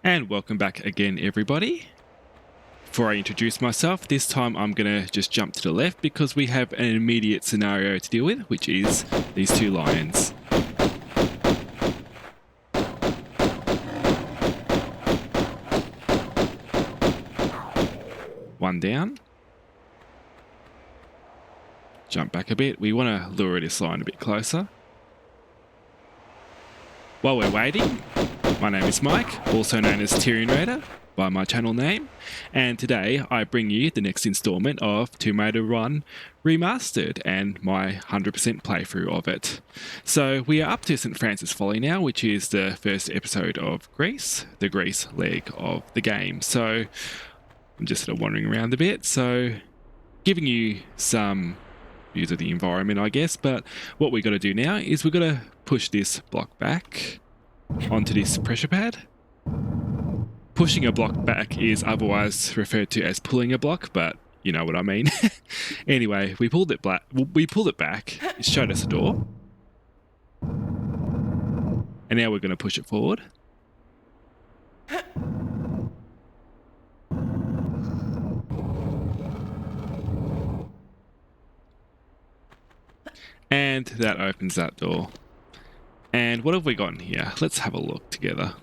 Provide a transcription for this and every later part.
And welcome back again, everybody. Before I introduce myself, this time I'm going to just jump to the left because we have an immediate scenario to deal with, which is these two lions. One down. Jump back a bit. We want to lure this lion a bit closer. While we're waiting, my name is Mike, also known as Tyrion Raider by my channel name, and today I bring you the next installment of Tomb Raider 1 Remastered and my 100% playthrough of it. So we are up to St. Francis Folly now, which is the first episode of Greece, the Greece leg of the game. So I'm just sort of wandering around a bit, so giving you some views of the environment, I guess, but what we've got to do now is we've got to push this block back onto this pressure pad. Pushing a block back is otherwise referred to as pulling a block, but you know what I mean. Anyway, we pulled it back. It showed us a door. And now we're going to push it forward. And that opens that door. And what have we got in here? Let's have a look together.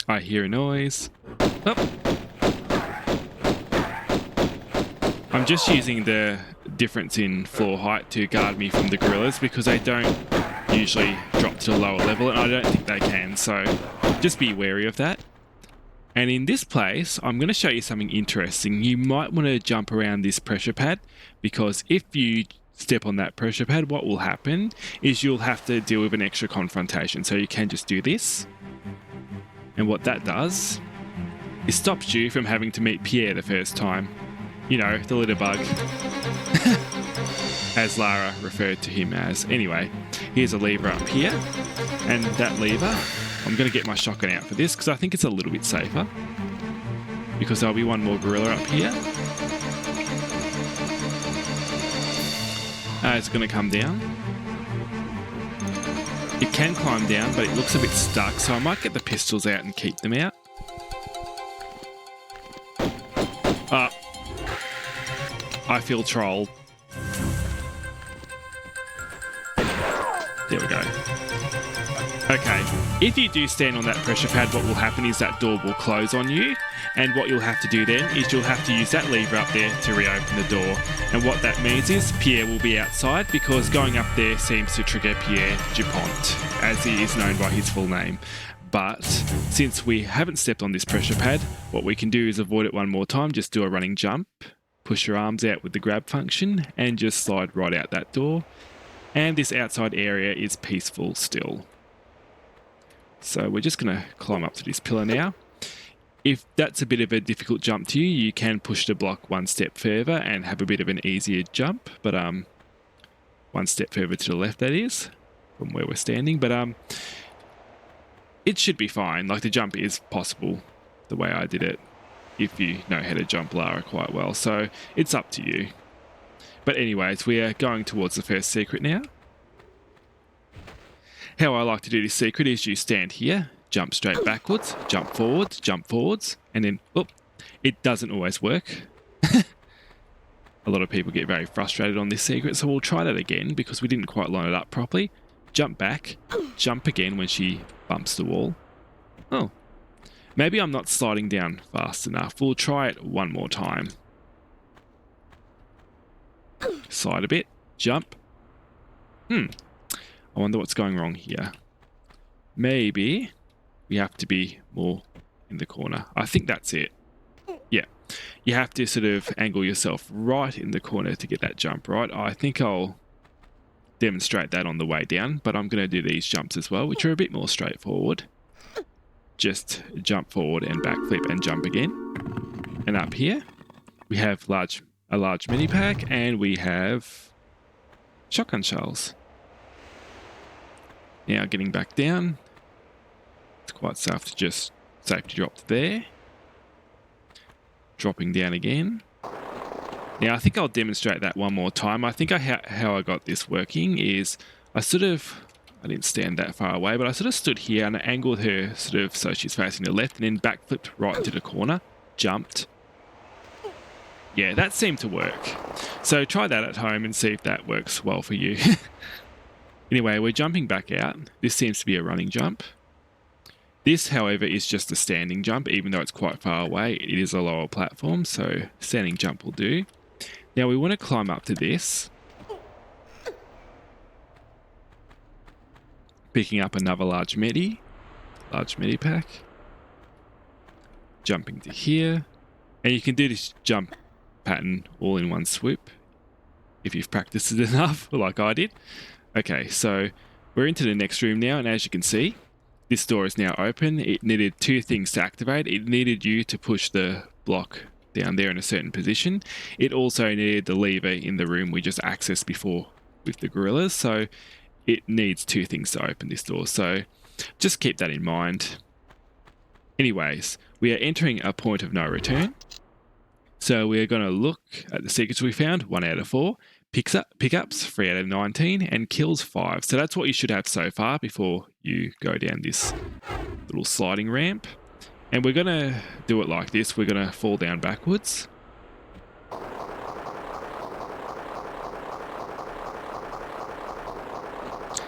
I hear a noise. Oh. I'm just using the difference in floor height to guard me from the gorillas because they don't usually drop to the lower level, and I don't think they can, so just be wary of that. And in this place, I'm going to show you something interesting. You might want to jump around this pressure pad because if you step on that pressure pad, what will happen is you'll have to deal with an extra confrontation. So you can just do this. And what that does is stops you from having to meet Pierre the first time. You know, the little bug. As Lara referred to him as. Anyway, here's a lever up here. And that lever, I'm going to get my shotgun out for this because I think it's a little bit safer. Because there'll be one more gorilla up here. It's going to come down. It can climb down, but it looks a bit stuck, so I might get the pistols out and keep them out. I feel trolled. There we go. Okay, if you do stand on that pressure pad, what will happen is that door will close on you, and what you'll have to do then is you'll have to use that lever up there to reopen the door. And what that means is Pierre will be outside because going up there seems to trigger Pierre Dupont, as he is known by his full name. But since we haven't stepped on this pressure pad, what we can do is avoid it one more time, just do a running jump, push your arms out with the grab function, and just slide right out that door. And this outside area is peaceful still. So we're just going to climb up to this pillar now. If that's a bit of a difficult jump to you, you can push the block one step further and have a bit of an easier jump. But one step further to the left, that is, from where we're standing. But it should be fine. Like, the jump is possible the way I did it, if you know how to jump Lara quite well. So it's up to you. But anyways, we are going towards the first secret now. How I like to do this secret is you stand here, jump straight backwards, jump forwards, and then, it doesn't always work. A lot of people get very frustrated on this secret, so we'll try that again because we didn't quite line it up properly. Jump back, jump again when she bumps the wall. Oh, maybe I'm not sliding down fast enough. We'll try it one more time. Slide a bit, jump. I wonder what's going wrong here. Maybe we have to be more in the corner. I think that's it. Yeah. You have to sort of angle yourself right in the corner to get that jump right. I think I'll demonstrate that on the way down, but I'm going to do these jumps as well, which are a bit more straightforward. Just jump forward and backflip and jump again. And up here, we have a large mini pack, and we have shotgun shells. Now getting back down, it's quite safe to just safety drop to there. Dropping down again. Now I think I'll demonstrate that one more time. I think how I got this working is I sort of I didn't stand that far away, but I sort of stood here and I angled her sort of so she's facing the left and then backflipped right into the corner, jumped. Yeah, that seemed to work. So try that at home and see if that works well for you. Anyway, we're jumping back out. This seems to be a running jump. This, however, is just a standing jump, even though it's quite far away. It is a lower platform, so standing jump will do. Now we want to climb up to this. Picking up another large medi pack. Jumping to here. And you can do this jump pattern all in one swoop if you've practiced it enough, like I did. Okay, so we're into the next room now, and as you can see, this door is now open. It needed two things to activate. It needed you to push the block down there in a certain position. It also needed the lever in the room we just accessed before with the gorillas, so it needs two things to open this door, so just keep that in mind. Anyways, we are entering a point of no return. So we're going to look at the secrets we found. 1 out of 4. Pickups, 3 out of 19. And kills, 5. So that's what you should have so far before you go down this little sliding ramp. And we're going to do it like this. We're going to fall down backwards.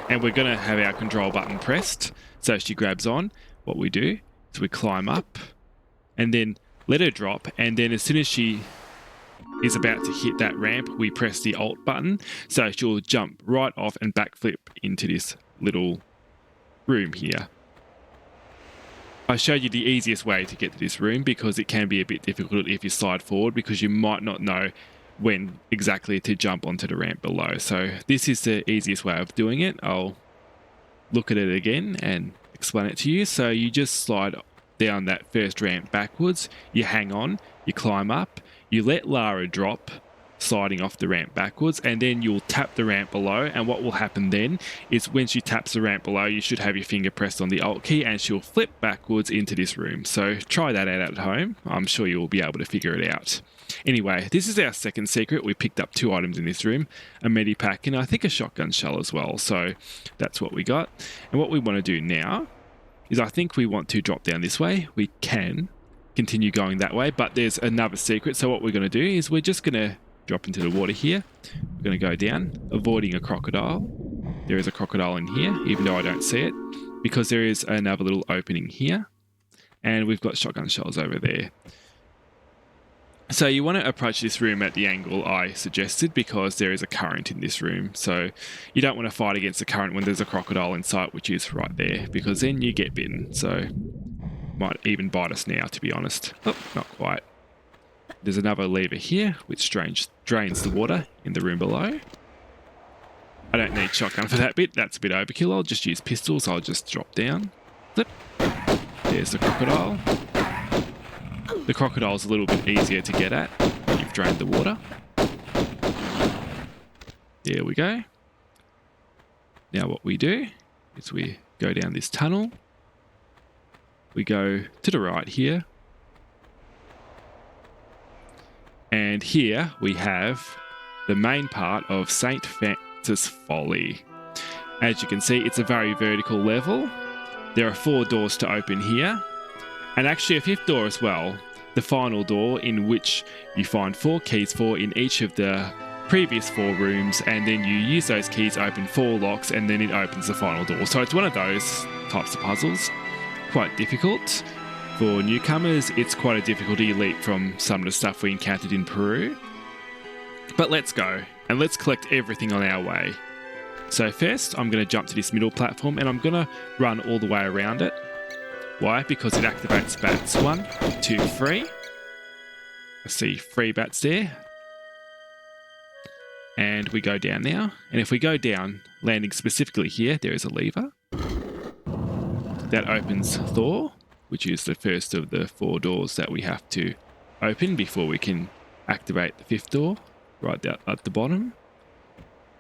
And we're going to have our control button pressed. So she grabs on. What we do is we climb up and then let her drop, and then as soon as she is about to hit that ramp, we press the Alt button, so she'll jump right off and backflip into this little room here. I showed you the easiest way to get to this room because it can be a bit difficult if you slide forward because you might not know when exactly to jump onto the ramp below. So this is the easiest way of doing it. I'll look at it again and explain it to you. So you just slide down that first ramp backwards, you hang on, you climb up, you let Lara drop, sliding off the ramp backwards, and then you'll tap the ramp below, and what will happen then is when she taps the ramp below, you should have your finger pressed on the Alt key and she'll flip backwards into this room. So try that out at home. I'm sure you'll be able to figure it out. Anyway, this is our second secret. We picked up 2 items in this room, a medipack and I think a shotgun shell as well. So that's what we got. And what we want to do now is I think we want to drop down this way. We can continue going that way, but there's another secret. So what we're going to do is we're just going to drop into the water here. We're going to go down, avoiding a crocodile. There is a crocodile in here, even though I don't see it, because there is another little opening here. And we've got shotgun shells over there. So you want to approach this room at the angle I suggested because there is a current in this room. So you don't want to fight against the current when there's a crocodile in sight, which is right there, because then you get bitten. So might even bite us now, to be honest. Oh, not quite. There's another lever here, which drains the water in the room below. I don't need shotgun for that bit. That's a bit overkill. I'll just use pistols. I'll just drop down. Flip. There's the crocodile. The crocodile's a little bit easier to get at when you've drained the water. There we go. Now what we do is we go down this tunnel. We go to the right here. And here we have the main part of St. Francis Folly. As you can see, it's a very vertical level. There are 4 doors to open here. And actually a 5th door as well. The final door in which you find 4 keys for in each of the previous 4 rooms, and then you use those keys to open 4 locks, and then it opens the final door. So it's one of those types of puzzles. Quite difficult. For newcomers, it's quite a difficulty leap from some of the stuff we encountered in Peru. But let's go, and let's collect everything on our way. So first, I'm going to jump to this middle platform, and I'm going to run all the way around it. Why? Because it activates bats. 1, 2, 3. I see 3 bats there. And we go down now. And if we go down, landing specifically here, there is a lever. That opens Thor, which is the first of the 4 doors that we have to open before we can activate the 5th door, right down at the bottom.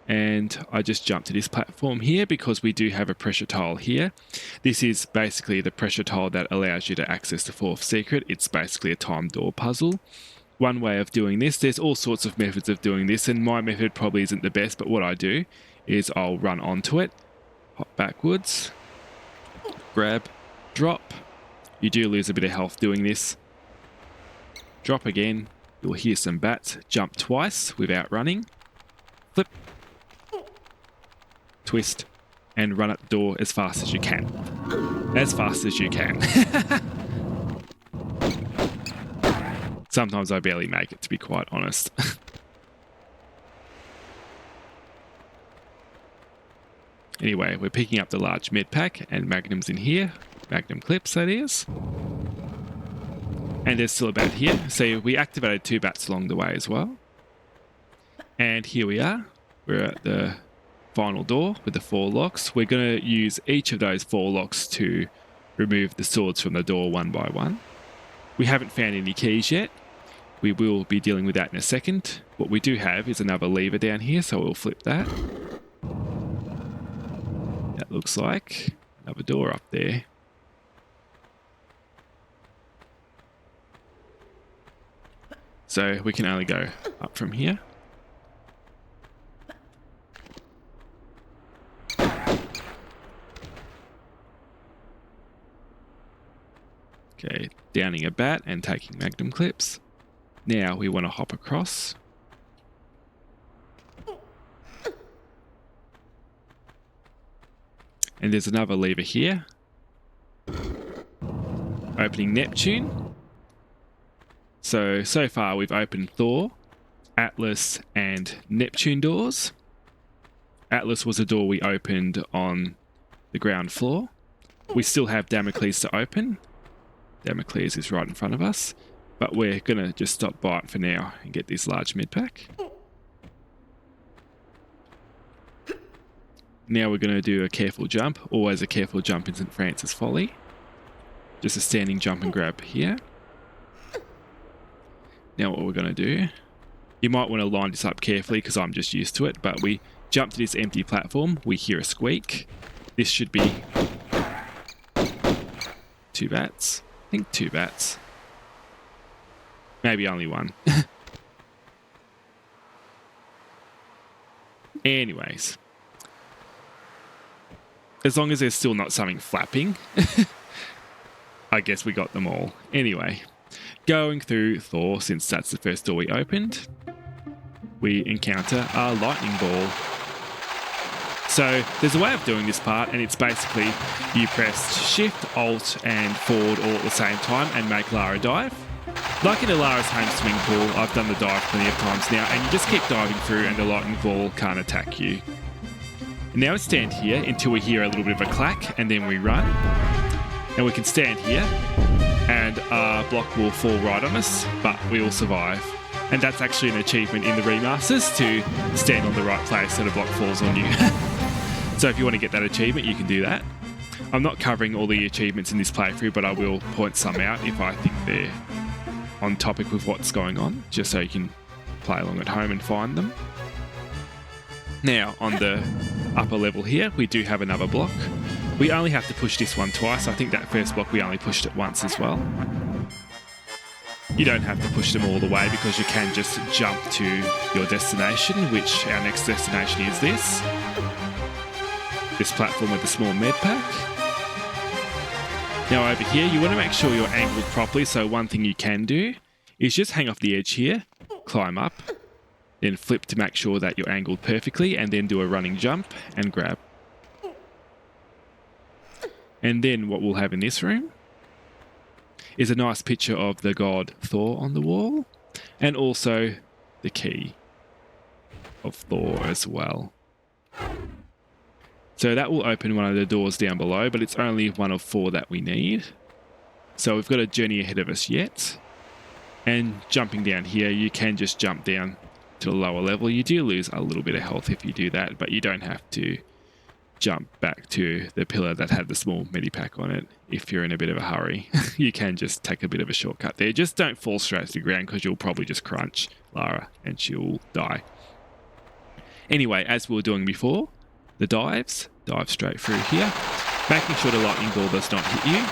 And I just jumped to this platform here because we do have a pressure tile here. This is basically the pressure tile that allows you to access the 4th secret. It's basically a timed door puzzle. One way of doing this, there's all sorts of methods of doing this, and my method probably isn't the best, but what I do is I'll run onto it, Hop backwards. Grab. Drop. You do lose a bit of health doing this. Drop again. You'll hear some bats. Jump twice without running. Flip. Twist. And run at the door as fast as you can. As fast as you can. Sometimes I barely make it, to be quite honest. Anyway, we're picking up the large med pack and magnums in here. Magnum clips, that is. And there's still a bat here. So we activated 2 bats along the way as well. And here we are. We're at the final door with the 4 locks. We're going to use each of those 4 locks to remove the swords from the door one by one. We haven't found any keys yet. We will be dealing with that in a second. What we do have is another lever down here, so we'll flip that. That looks like another door up there. So we can only go up from here. Okay, downing a bat and taking magnum clips. Now we want to hop across. And there's another lever here. Opening Neptune. So far we've opened Thor, Atlas and Neptune doors. Atlas was a door we opened on the ground floor. We still have Damocles to open. Damocles is right in front of us. But we're going to just stop by it for now and get this large med pack. Now we're going to do a careful jump. Always a careful jump in St. Francis Folly. Just a standing jump and grab here. Now what we're going to do, you might want to line this up carefully because I'm just used to it, but we jump to this empty platform, we hear a squeak. This should be 2 bats. I think 2 bats. Maybe only 1. Anyways. As long as there's still not something flapping, I guess we got them all. Anyway, going through Thor, since that's the first door we opened, we encounter a lightning ball. So there's a way of doing this part, and it's basically you press Shift, Alt, and forward all at the same time and make Lara dive. Like in Alara's home swimming pool, I've done the dive plenty of times now, and you just keep diving through and the lightning ball can't attack you. Now we stand here until we hear a little bit of a clack, and then we run. And we can stand here, and our block will fall right on us, but we will survive. And that's actually an achievement in the remasters, to stand on the right place so the block falls on you. So if you want to get that achievement, you can do that. I'm not covering all the achievements in this playthrough, but I will point some out if I think they're on topic with what's going on, just so you can play along at home and find them. Now, on the upper level here, we do have another block. We only have to push this one twice. I think that first block we only pushed it once as well. You don't have to push them all the way because you can just jump to your destination, which our next destination is this. This platform with a small med pack. Now over here, you want to make sure you're angled properly, so one thing you can do is just hang off the edge here, climb up, then flip to make sure that you're angled perfectly, and then do a running jump and grab. And then what we'll have in this room is a nice picture of the god Thor on the wall, and also the key of Thor as well. So that will open one of the doors down below, but it's only one of 4 that we need. So we've got a journey ahead of us yet. And jumping down here, you can just jump down to the lower level. You do lose a little bit of health if you do that, but you don't have to jump back to the pillar that had the small medipack on it if you're in a bit of a hurry. You can just take a bit of a shortcut there. Just don't fall straight to the ground because you'll probably just crunch Lara and she'll die. Anyway, as we were doing before, the dives, dive straight through here, making sure the lightning ball does not hit you.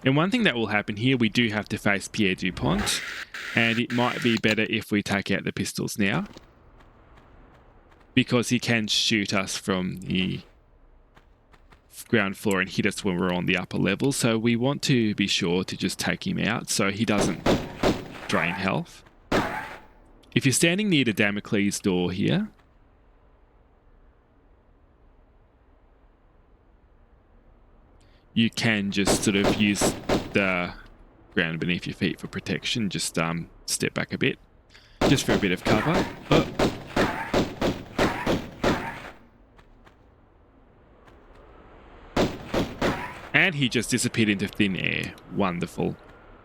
And one thing that will happen here, we do have to face Pierre Dupont, and it might be better if we take out the pistols now. because he can shoot us from the ground floor and hit us when we're on the upper level. So we want to be sure to just take him out so he doesn't drain health. If you're standing near the Damocles door here, you can just sort of use the ground beneath your feet for protection. Just step back a bit, just for a bit of cover. Oh. And he just disappeared into thin air. Wonderful.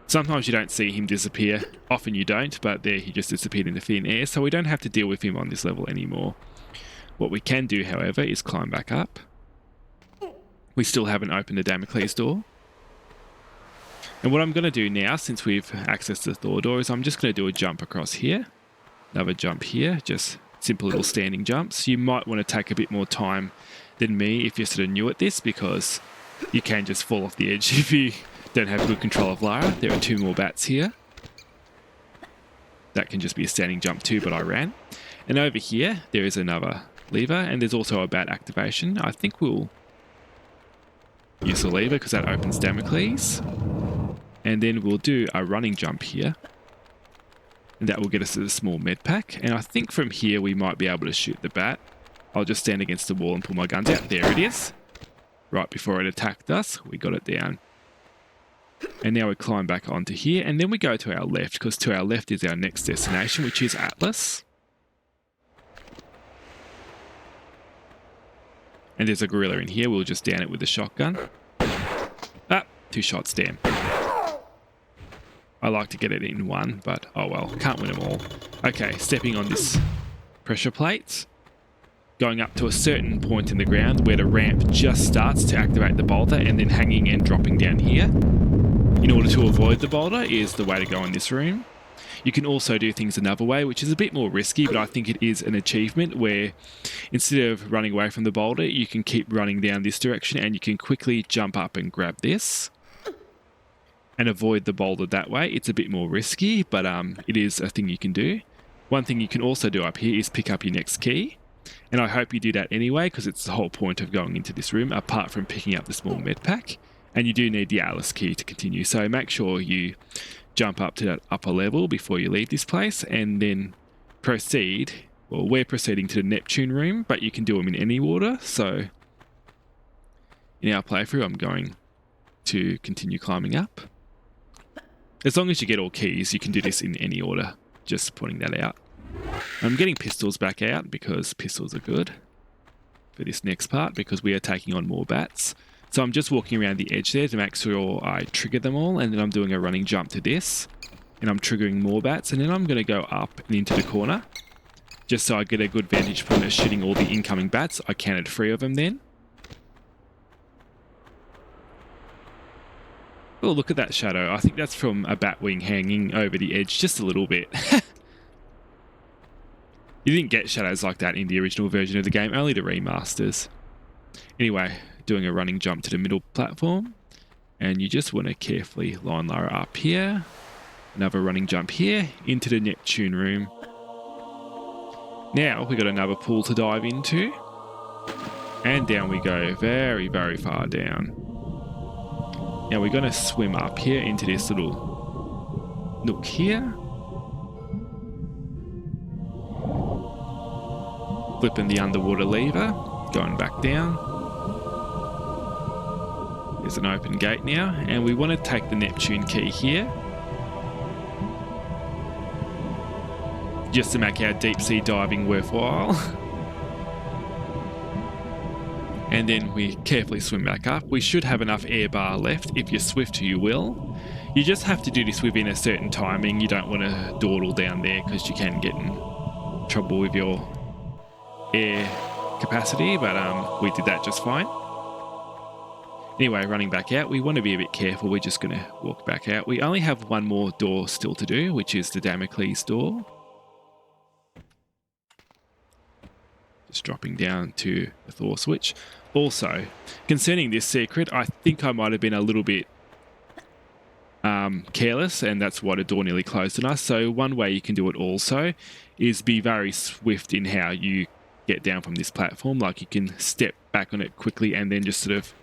Sometimes you don't see him disappear. Often you don't, but there he just disappeared into thin air, so we don't have to deal with him on this level anymore. What we can do, however, is climb back up. We still haven't opened the Damocles door. And what I'm going to do now, since we've accessed the Thor door, is I'm just going to do a jump across here. Another jump here, just simple little standing jumps. You might want to take a bit more time than me if you're sort of new at this, because you can just fall off the edge if you don't have good control of Lara. There are 2 more bats here. That can just be a standing jump too, but I ran. And over here, there is another lever, and there's also a bat activation. I think we'll use the lever because that opens Damocles. And then we'll do a running jump here. And that will get us to the small med pack. And I think from here we might be able to shoot the bat. I'll just stand against the wall and pull my guns out. There it is. Right before it attacked us, we got it down. And now we climb back onto here, and then we go to our left, because to our left is our next destination, which is Atlas. And there's a gorilla in here. We'll just down it with a shotgun. Ah, 2 shots, damn. I like to get it in one, but oh well, can't win them all. Okay, stepping on this pressure plate. Going up to a certain point in the ground where the ramp just starts to activate the boulder, and then hanging and dropping down here. In order to avoid the boulder is the way to go in this room. You can also do things another way, which is a bit more risky, but I think it is an achievement where instead of running away from the boulder, you can keep running down this direction and you can quickly jump up and grab this and avoid the boulder that way. It's a bit more risky, but it is a thing you can do. One thing you can also do up here is pick up your next key. And I hope you do that anyway, because it's the whole point of going into this room, apart from picking up the small med pack. And you do need the Atlas key to continue. So make sure you jump up to that upper level before you leave this place, and then proceed. Well, we're proceeding to the Neptune room, but you can do them in any order. So in our playthrough, I'm going to continue climbing up. As long as you get all keys, you can do this in any order. Just pointing that out. I'm getting pistols back out because pistols are good for this next part, because we are taking on more bats. So I'm just walking around the edge there to make sure I trigger them all, and then I'm doing a running jump to this, and I'm triggering more bats, and then I'm going to go up and into the corner, just so I get a good vantage point of shooting all the incoming bats. I counted 3 of them then. Oh, look at that shadow. I think that's from a bat wing hanging over the edge just a little bit. You didn't get shadows like that in the original version of the game, only the remasters. Anyway, doing a running jump to the middle platform, and you just want to carefully line Lara up here. Another running jump here into the Neptune room. Now we got another pool to dive into, and down we go, very, very far down. Now we're going to swim up here into this little nook here. Flipping the underwater lever, going back down. There's an open gate now, and we want to take the Neptune key here, just to make our deep sea diving worthwhile. And then we carefully swim back up. We should have enough air bar left. If you're swift, you will. You just have to do this within a certain timing. You don't want to dawdle down there, because you can get in trouble with your air capacity, but we did that just fine. Anyway, running back out, we want to be a bit careful. We're just going to walk back out. We only have one more door still to do, which is the Damocles door. Just dropping down to the Thor switch. Also, concerning this secret, I think I might have been a little bit careless, and that's why the door nearly closed on us. So one way you can do it also is be very swift in how you get down from this platform. Like you can step back on it quickly and then just sort of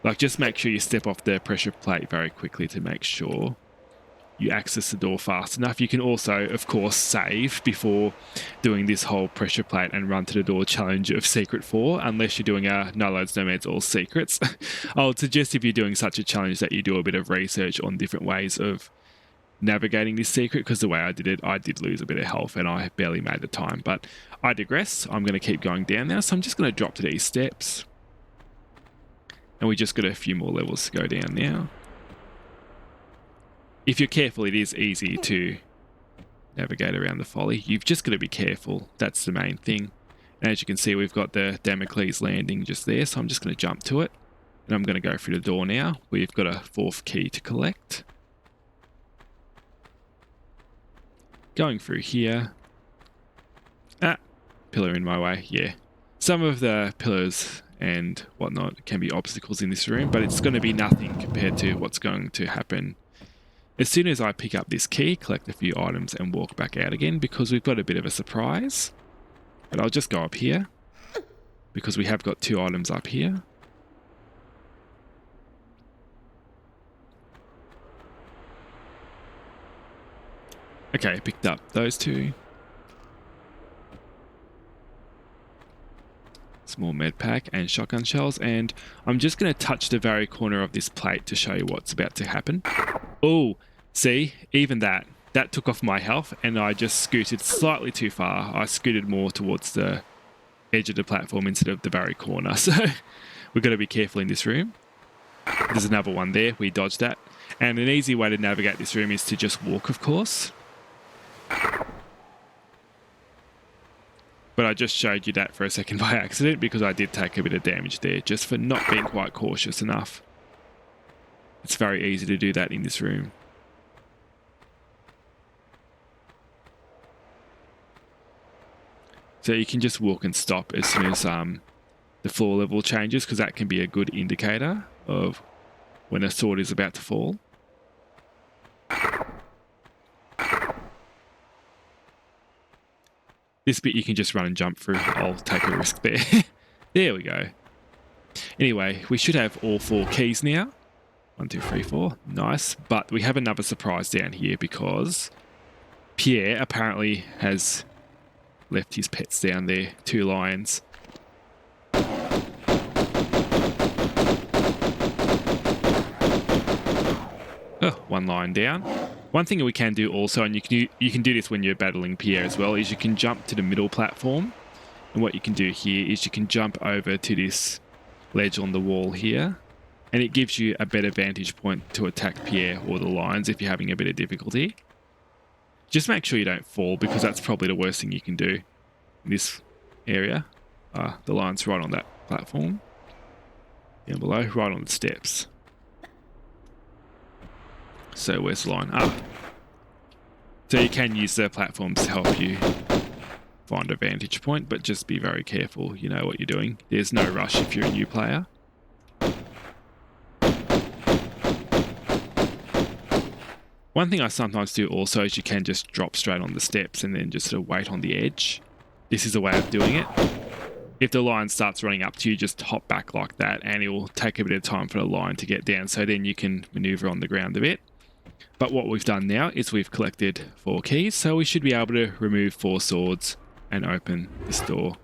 like just make sure you step off the pressure plate very quickly to make sure you access the door fast enough. You can also, of course, save before doing this whole pressure plate and run to the door challenge of Secret 4, unless you're doing a no loads, no meds, all secrets. I would suggest if you're doing such a challenge that you do a bit of research on different ways of navigating this secret, because the way I did it, I did lose a bit of health and I barely made the time. But I digress. I'm going to keep going down now, so I'm just going to drop to these steps. And we just got a few more levels to go down now. If you're careful, it is easy to navigate around the Folly. You've just got to be careful. That's the main thing. And as you can see, we've got the Damocles landing just there, so I'm just going to jump to it. And I'm going to go through the door now. We've got a 4th key to collect. Going through here. Ah, pillar in my way, yeah. Some of the pillars and whatnot can be obstacles in this room, but it's going to be nothing compared to what's going to happen as soon as I pick up this key, collect a few items and walk back out again, because we've got a bit of a surprise. But I'll just go up here because we have got 2 items up here. Okay, picked up those 2. Small med pack and shotgun shells, and I'm just going to touch the very corner of this plate to show you what's about to happen. Oh, see, even that took off my health, and I just scooted slightly too far. I scooted more towards the edge of the platform instead of the very corner, so we've got to be careful in this room. There's another one there, we dodged that. And an easy way to navigate this room is to just walk, of course. But I just showed you that for a second by accident because I did take a bit of damage there just for not being quite cautious enough. It's very easy to do that in this room. So you can just walk and stop as soon as the floor level changes, because that can be a good indicator of when a sword is about to fall. This bit you can just run and jump through. I'll take a risk there. There we go. Anyway, we should have all 4 keys now. 1, 2, 3, 4. Nice. But we have another surprise down here because Pierre apparently has left his pets down there. 2 lions. Oh, 1 lion down. One thing we can do also, and you can do this when you're battling Pierre as well, is you can jump to the middle platform. And what you can do here is you can jump over to this ledge on the wall here. And it gives you a better vantage point to attack Pierre or the lions if you're having a bit of difficulty. Just make sure you don't fall, because that's probably the worst thing you can do in this area. The lion's right on that platform. Down below, right on the steps. So where's the line? So you can use the platforms to help you find a vantage point, but just be very careful. You know what you're doing. There's no rush if you're a new player. One thing I sometimes do also is you can just drop straight on the steps and then just sort of wait on the edge. This is a way of doing it. If the lion starts running up to you, just hop back like that, and it will take a bit of time for the lion to get down, so then you can maneuver on the ground a bit. But what we've done now is we've collected 4 keys, so we should be able to remove 4 swords and open this door.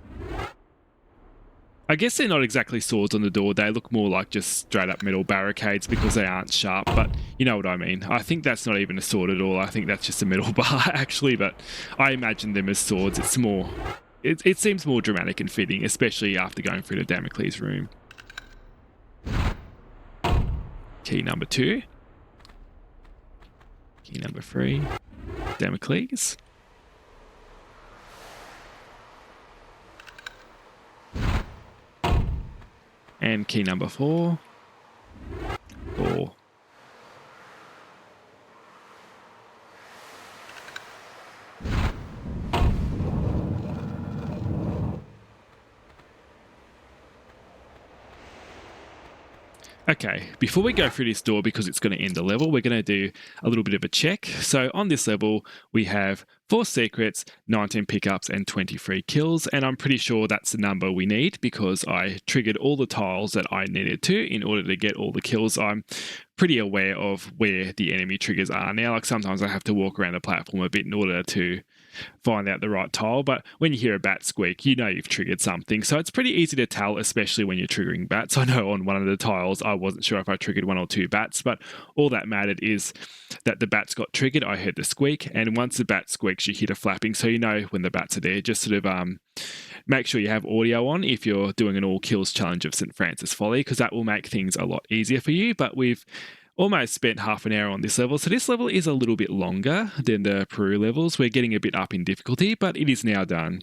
I guess they're not exactly swords on the door. They look more like just straight up metal barricades because they aren't sharp, but you know what I mean. I think that's not even a sword at all. I think that's just a metal bar actually, but I imagine them as swords. It's more... It seems more dramatic and fitting, especially after going through the Damocles room. Key number 2. Key number 3. Damocles. And key number 4. Thor. Okay, before we go through this door, because it's going to end the level, we're going to do a little bit of a check. So on this level, we have 4 secrets, 19 pickups, and 23 kills. And I'm pretty sure that's the number we need because I triggered all the tiles that I needed to in order to get all the kills. I'm pretty aware of where the enemy triggers are now. Like sometimes I have to walk around the platform a bit in order to find out the right tile, but when you hear a bat squeak, you know you've triggered something. So it's pretty easy to tell, especially when you're triggering bats. I know on one of the tiles, I wasn't sure if I triggered 1 or 2 bats, but all that mattered is that the bats got triggered. I heard the squeak, and once the bat squeaks, you hear a flapping, so you know when the bats are there. Just sort of make sure you have audio on if you're doing an all kills challenge of St. Francis Folly, because that will make things a lot easier for you. But we've almost spent half an hour on this level, so this level is a little bit longer than the Peru levels. We're getting a bit up in difficulty, but it is now done.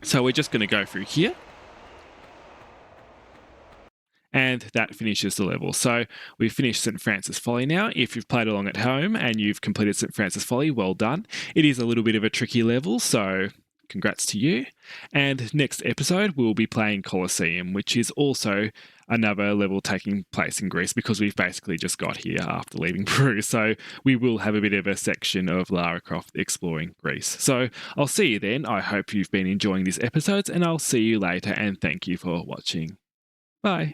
So we're just going to go through here, and that finishes the level. So we've finished St. Francis Folly now. If you've played along at home and you've completed St. Francis Folly, well done. It is a little bit of a tricky level, so congrats to you. And next episode, we'll be playing Colosseum, which is also another level taking place in Greece because we've basically just got here after leaving Peru. So we will have a bit of a section of Lara Croft exploring Greece. So I'll see you then. I hope you've been enjoying these episodes, and I'll see you later, and thank you for watching. Bye.